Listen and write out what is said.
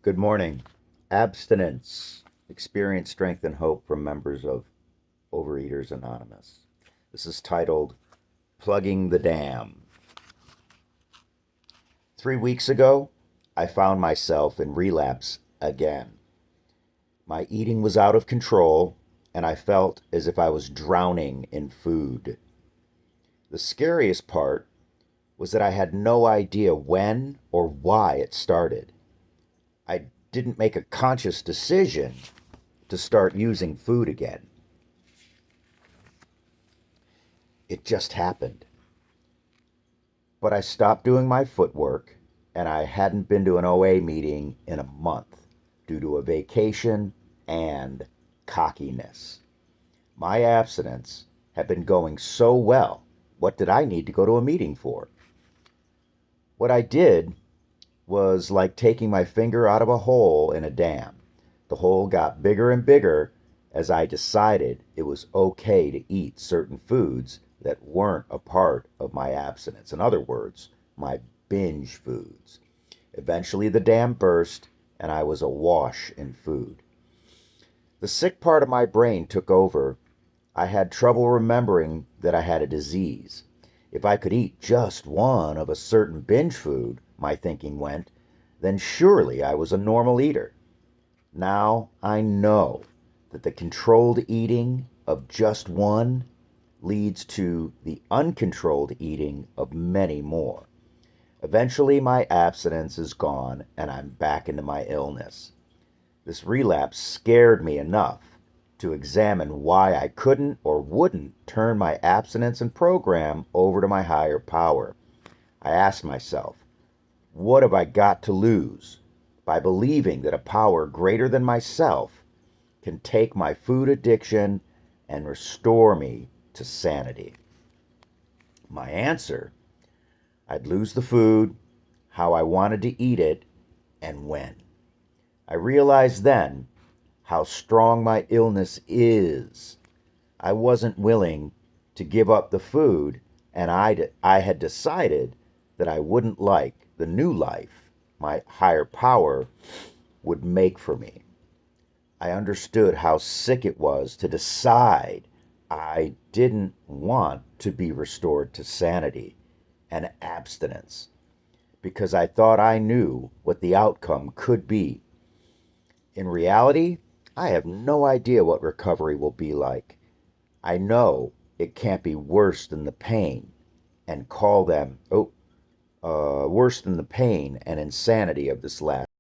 Good morning. Abstinence. Experience strength and hope from members of Overeaters Anonymous. This is titled Plugging the Dam. 3 weeks ago, I found myself in relapse again. My eating was out of control, and I felt as if I was drowning in food. The scariest part was that I had no idea when or why it started. I didn't make a conscious decision to start using food again. It just happened. But I stopped doing my footwork, and I hadn't been to an OA meeting in a month due to a vacation and cockiness. My abstinence had been going so well. What did I need to go to a meeting for? What I did was like taking my finger out of a hole in a dam. The hole got bigger and bigger as I decided it was okay to eat certain foods that weren't a part of my abstinence. In other words, my binge foods. Eventually the dam burst and I was awash in food. The sick part of my brain took over. I had trouble remembering that I had a disease. If I could eat just one of a certain binge food, my thinking went, then surely I was a normal eater. Now I know that the controlled eating of just one leads to the uncontrolled eating of many more. Eventually my abstinence is gone and I'm back into my illness. This relapse scared me enough to examine why I couldn't or wouldn't turn my abstinence and program over to my higher power. I asked myself, what have I got to lose by believing that a power greater than myself can take my food addiction and restore me to sanity? My answer, I'd lose the food, how I wanted to eat it, and when. I realized then how strong my illness is. I wasn't willing to give up the food, and I had decided that I wouldn't like the new life my higher power would make for me. I understood how sick it was to decide I didn't want to be restored to sanity and abstinence because I thought I knew what the outcome could be. In reality, I have no idea what recovery will be like. I know it can't be worse than the pain and call them, worse than the pain and insanity of this last